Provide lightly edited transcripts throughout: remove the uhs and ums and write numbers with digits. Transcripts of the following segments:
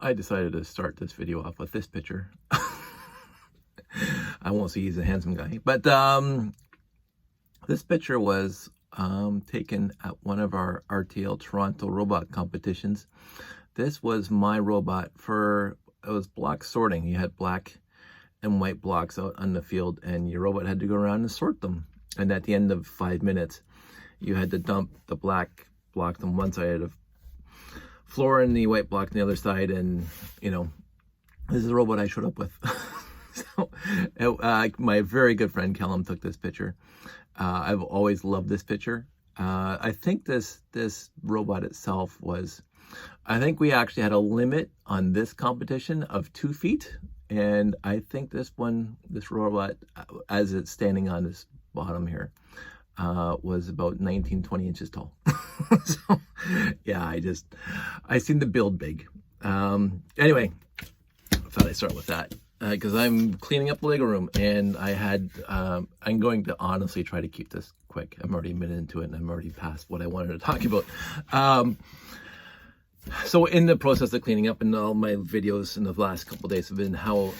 I decided to start this video off with this picture. I won't say he's a handsome guy, but this picture was taken at one of our RTL Toronto robot competitions. This was my robot it was block sorting. You had black and white blocks out on the field, and your robot had to go around and sort them. And at the end of 5 minutes, you had to dump the black blocks on one side of the floor and the white block on the other side. And, you know, this is the robot I showed up with. So, my very good friend Callum took this picture. I've always loved this picture. I think this robot itself was, I think we actually had a limit on this competition of 2 feet. And I think this robot, as it's standing on this bottom here, was about 19-20 inches tall. So yeah, I seem to build big. Anyway, I thought I'd start with that because I'm cleaning up the Lego room, and I'm going to honestly try to keep this quick. I'm already a minute into it, and I'm already past what I wanted to talk about. So in the process of cleaning up, and all my videos in the last couple of days have been how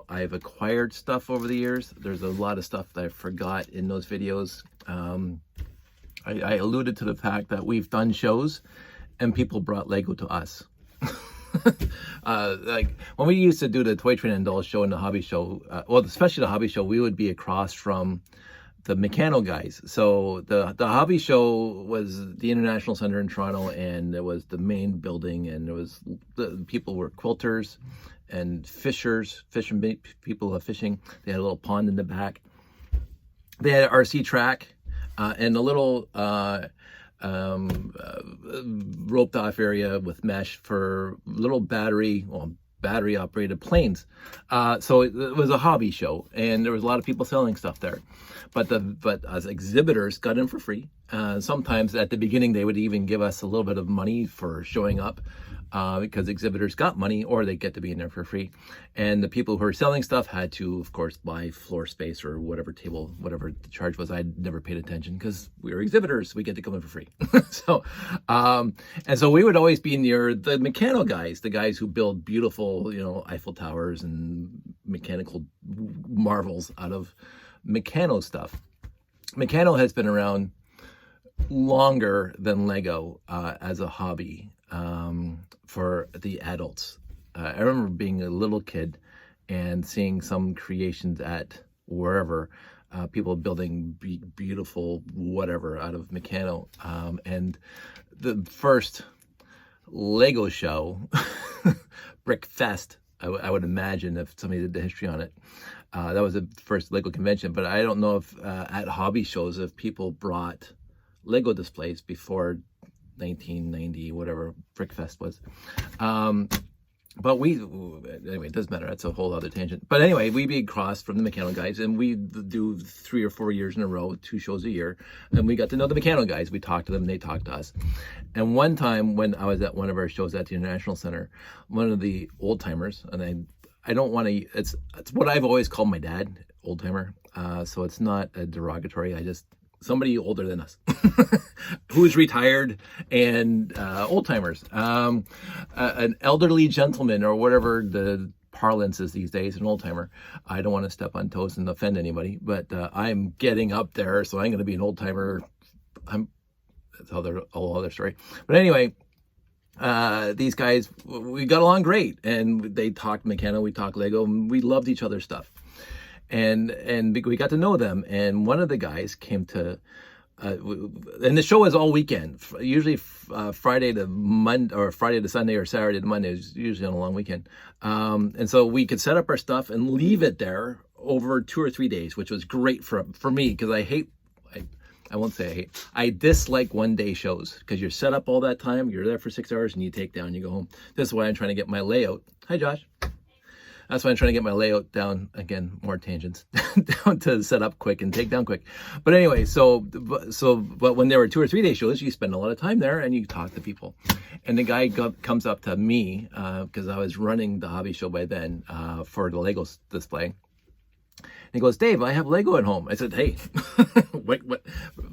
I've acquired stuff over the years. There's a lot of stuff that I forgot in those videos. I alluded to the fact that we've done shows and people brought Lego to us. Like when we used to do the Toy Train and Doll show and the hobby show, well, especially the hobby show, we would be across from the Mechano guys. So the hobby show was the International Center in Toronto, and it was the main building, and the people were quilters and fishers, people who are fishing. They had a little pond in the back. They had an RC track and a little roped off area with mesh for little battery operated planes. So it was a hobby show, and there was a lot of people selling stuff there. But as exhibitors got in for free. Sometimes at the beginning they would even give us a little bit of money for showing up, because exhibitors got money, or they get to be in there for free. And the people who were selling stuff had to, of course, buy floor space or whatever the charge was. I never paid attention because we were exhibitors. We get to come in for free. So, and so we would always be near the Mechano guys, the guys who build beautiful, Eiffel Towers and mechanical marvels out of Mechano stuff. Mechano has been around longer than Lego as a hobby for the adults. I remember being a little kid and seeing some creations at wherever, people building beautiful whatever out of Mechano. And the first Lego show, Brick Fest, I would imagine, if somebody did the history on it, that was the first Lego convention. But I don't know if at hobby shows, if people brought Lego displays before 1990, whatever Brickfest was. But anyway, it doesn't matter. That's a whole other tangent. But anyway, we be across from the Mechano guys, and we do 3 or 4 years in a row, 2 shows a year. And we got to know the Mechano guys. We talked to them, they talked to us. And one time when I was at one of our shows at the International Center, one of the old timers, and I don't want to, it's what I've always called my dad, old timer. So it's not a derogatory. Somebody older than us who's retired, and old timers, an elderly gentleman, or whatever the parlance is these days, an old timer. I don't want to step on toes and offend anybody, but I'm getting up there, so I'm going to be an old timer. That's a whole other story. But anyway, these guys, we got along great, and they talked Mechano, we talked Lego, and we loved each other's stuff. And we got to know them, and one of the guys came to, and the show was all weekend, usually Friday to Monday, or Friday to Sunday, or Saturday to Monday, usually on a long weekend. And so we could set up our stuff and leave it there over 2 or 3 days, which was great for me, because I won't say I hate, I dislike one-day shows, because you're set up all that time, you're there for 6 hours, and you take down, you go home. This is why I'm trying to get my layout. Hi, Josh. That's why I'm trying to get my layout down, again, more tangents, down to set up quick and take down quick. But anyway, but when there were 2 or 3 day shows, you spend a lot of time there and you talk to people. And the guy comes up to me, because I was running the hobby show by then, for the Lego display. he goes, Dave, I have Lego at home. I said, hey,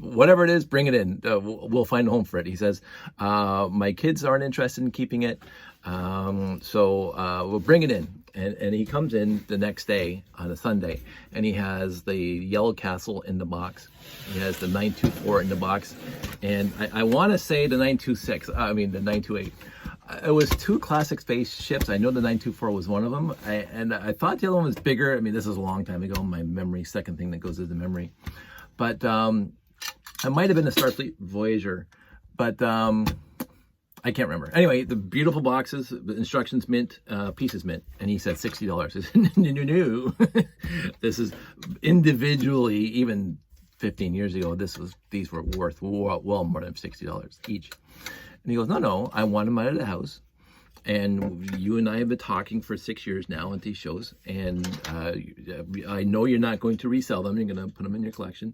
whatever it is, bring it in. We'll find a home for it. He says, my kids aren't interested in keeping it. So we'll bring it in. And he comes in the next day on a Sunday, and he has the Yellow Castle in the box. He has the 924 in the box. And I want to say the 926, the 928. It was 2 classic spaceships. I know the 924 was one of them. I thought the other one was bigger. I mean, this is a long time ago. My memory, second thing that goes into memory. But it might have been a Starfleet Voyager. But I can't remember. Anyway, the beautiful boxes, the instructions mint, pieces mint. And he said $60. I said, no. This is individually, even 15 years ago, these were worth well more than $60 each. And he goes, no, I want them out of the house. And you and I have been talking for 6 years now at these shows. And I know you're not going to resell them. You're going to put them in your collection.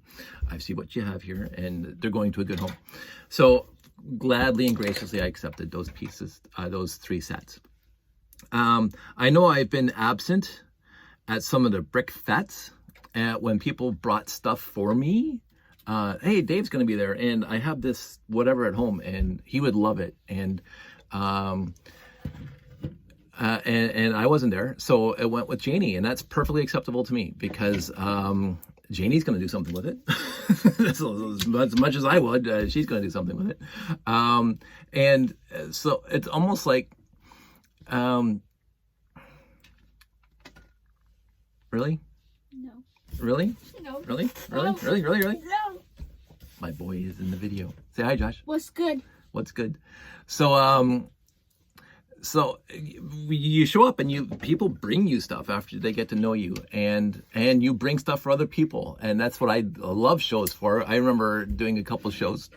I see what you have here. And they're going to a good home. So gladly and graciously, I accepted those pieces, those 3 sets. I know I've been absent at some of the brick fetes when people brought stuff for me. Hey, Dave's going to be there, and I have this whatever at home, and he would love it. And I wasn't there, so it went with Janie, and that's perfectly acceptable to me because Janie's going to do something with it. As much as I would, she's going to do something with it. And so it's almost like, really? No. Really? No. Really? No. Really? No. My boy is in the video. Say hi, Josh. What's good? What's good? So, so you show up and people bring you stuff after they get to know you, and you bring stuff for other people, and that's what I love shows for. I remember doing a couple shows,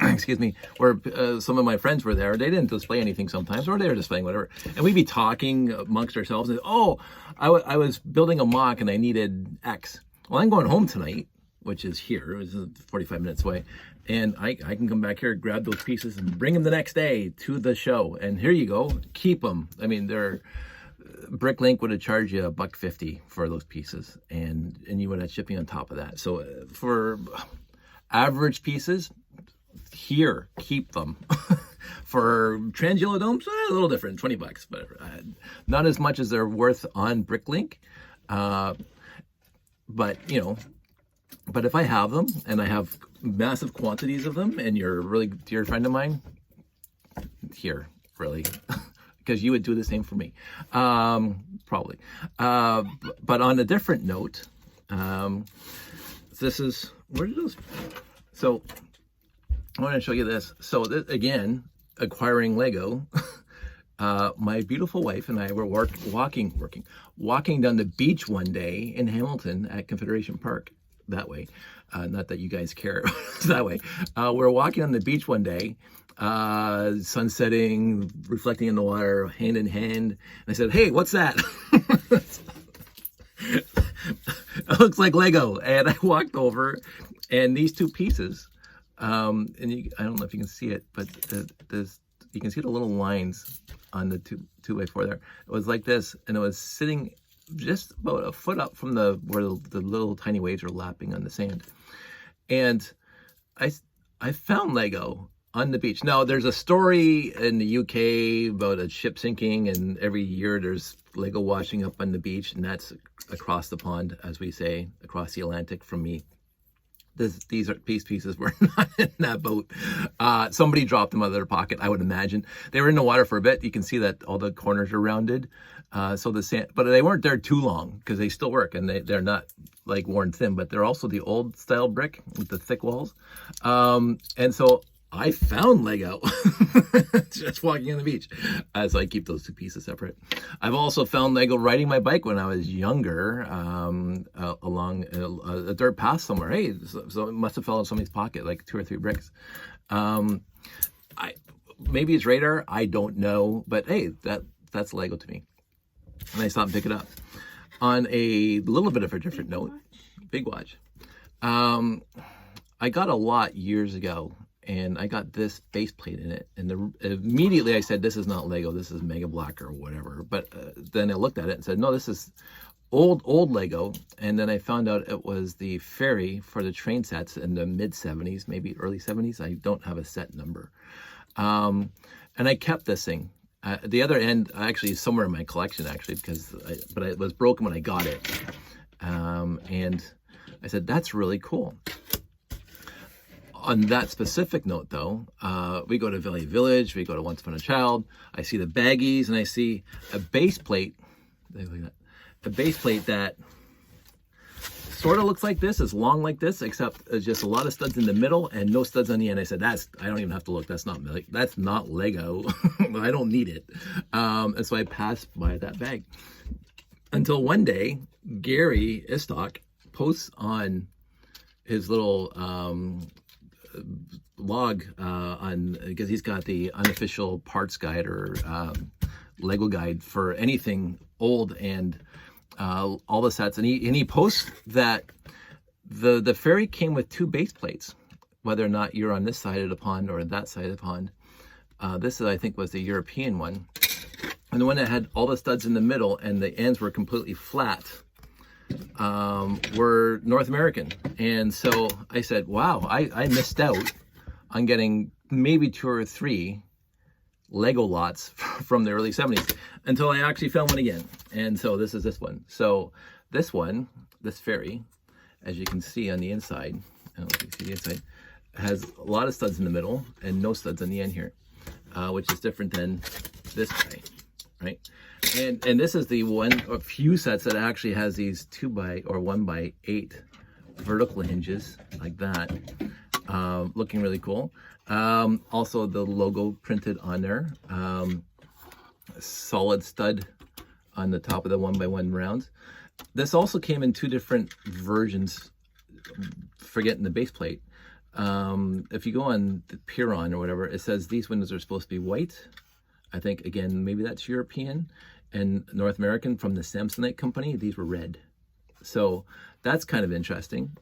excuse me, where some of my friends were there. They didn't display anything sometimes, or they were displaying whatever, and we'd be talking amongst ourselves. And I was building a mock and I needed X. Well, I'm going home tonight, which is here. It was 45 minutes away. And I can come back here, grab those pieces, and bring them the next day to the show. And here you go, keep them. I mean, Bricklink would have charged you $1.50 for those pieces, and you would have shipping on top of that. So for average pieces, here, keep them. For trans yellow domes, a little different, $20, whatever. Not as much as they're worth on Bricklink, but if I have them and I have massive quantities of them, and you're a really dear friend of mine, here, really, because you would do the same for me, probably. But on a different note, this is, where did those? So I want to show you this. So this, again, acquiring Lego. My beautiful wife and I were walking down the beach one day in Hamilton at Confederation Park. That way, not that you guys care. That way, we're walking on the beach one day, sun setting, reflecting in the water, hand in hand. And I said, "Hey, what's that?" It looks like Lego. And I walked over, and these 2 pieces, and I don't know if you can see it, but you can see the little lines on the 2x4 there. It was like this, and it was sitting just about a foot up from where the little tiny waves are lapping on the sand. And I found Lego on the beach. Now, there's a story in the UK about a ship sinking, and every year there's Lego washing up on the beach, and that's across the pond, as we say, across the Atlantic from me. These pieces were not in that boat. Somebody dropped them out of their pocket, I would imagine. They were in the water for a bit. You can see that all the corners are rounded. So the sand, but they weren't there too long because they still work, and they're not like worn thin, but they're also the old style brick with the thick walls. And so I found Lego just walking on the beach. So I keep those 2 pieces separate. I've also found Lego riding my bike when I was younger, along a dirt path somewhere. Hey, so it must have fell in somebody's pocket, like 2 or 3 bricks. Maybe it's radar, I don't know, but hey, that's Lego to me. And I stopped and pick it up. On a little bit of a different note, big watch. I got a lot years ago, and I got this base plate in it, and immediately I said, this is not Lego, this is Mega Black or whatever. But then I looked at it and said, no, this is old Lego, and then I found out it was the ferry for the train sets in the mid 70s, maybe early 70s. I don't have a set number. And I kept this thing. The other end, actually, is somewhere in my collection, actually, but it was broken when I got it. And I said, that's really cool. On that specific note, though, we go to Valley Village, we go to Once Upon a Child. I see the baggies, and I see a base plate. A base plate that sort of looks like this, is long like this, except there's just a lot of studs in the middle and no studs on the end. I said, I don't even have to look. That's not Lego. I don't need it. And so I passed by that bag until one day, Gary Istock posts on his little blog because he's got the unofficial parts guide or Lego guide for anything old and all the sets, and he posts that the ferry came with 2 base plates, whether or not you're on this side of the pond or that side of the pond. This I think was the European one, and the one that had all the studs in the middle and the ends were completely flat were North American. And so I said, wow, I missed out on getting maybe 2 or 3 Lego lots from the early 70s until I actually found one again. And so this is this one. So this one, this ferry, as you can see on the inside, I don't know if you can see the inside, has a lot of studs in the middle and no studs on the end here, which is different than this guy, right? And this is the one of few sets that actually has these 1x8 vertical hinges like that, looking really cool. Also the logo printed on there, solid stud on the top of the 1x1 rounds. This also came in 2 different versions, forgetting the base plate. If you go on the Piron or whatever, it says these windows are supposed to be white. I think, again, maybe that's European, and North American from the Samsonite company, these were red. So that's kind of interesting.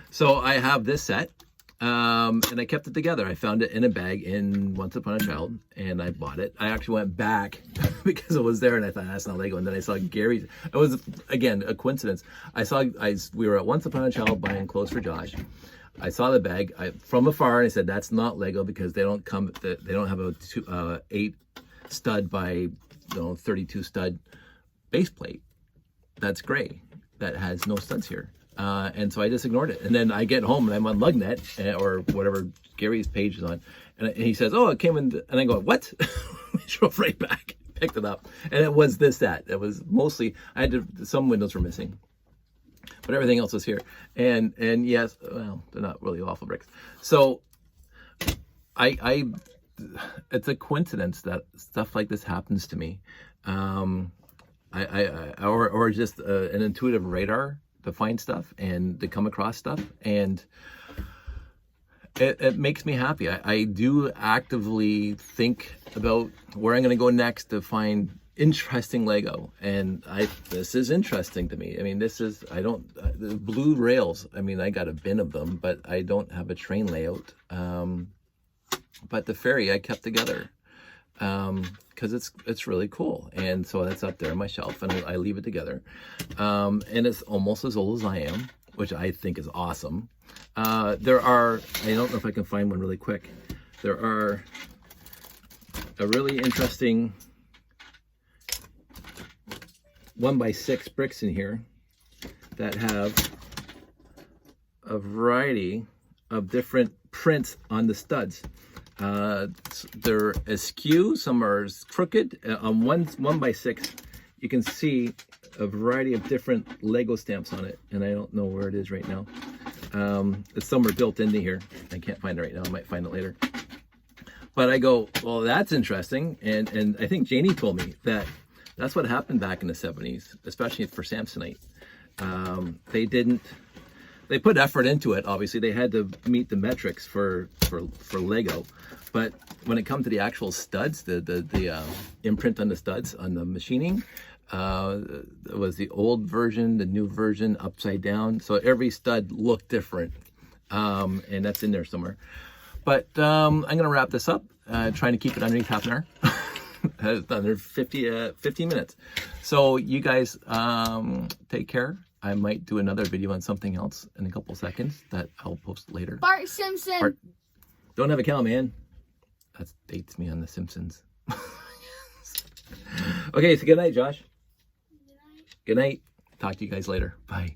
So I have this set, and I kept it together. I found it in a bag in Once Upon a Child, and I bought it. I actually went back because it was there, and I thought, that's not Lego. And then I saw Gary's. It was, again, a coincidence. We were at Once Upon a Child buying clothes for Josh. I saw the bag from afar, and I said, that's not Lego because they don't have a 8 stud by 32 stud base plate. That's gray. That has no studs here. And so I just ignored it. And then I get home and I'm on Lugnet or whatever Gary's page is on. And he says, oh, it came in. And I go, what? I drove right back, picked it up. And it was this set. It was mostly, some windows were missing, but everything else was here. And yes, well, they're not really waffle bricks. So it's a coincidence that stuff like this happens to me. Or just an intuitive radar to find stuff and to come across stuff, and it makes me happy. I do actively think about where I'm going to go next to find interesting Lego, and this is interesting to me. I mean, the blue rails, I mean, I got a bin of them, but I don't have a train layout. But the ferry I kept together because it's really cool, and so that's up there on my shelf, and I leave it together. And it's almost as old as I am, which I think is awesome. There are, I don't know if I can find one really quick. There are a really interesting 1x6 bricks in here that have a variety of different prints on the studs. They're askew, some are some on 1x6 you can see a variety of different Lego stamps on it, and I don't know where it is right now. It's somewhere built into here. I can't find it right now. I might find it later. But I go, well, that's interesting, and I think Janie told me that that's what happened back in the 70s, especially for Samsonite. They put effort into it. Obviously, they had to meet the metrics for Lego, but when it comes to the actual studs, the imprint on the studs on the machining, it was the old version, the new version, upside down. So every stud looked different, and that's in there somewhere. But I'm gonna wrap this up, trying to keep it underneath half an hour. Under 15 minutes. So you guys take care. I might do another video on something else in a couple seconds that I'll post later. Bart Simpson. Bart, don't have a cow, man. That dates me on The Simpsons. Okay, so good night, Josh. Good night. Talk to you guys later. Bye.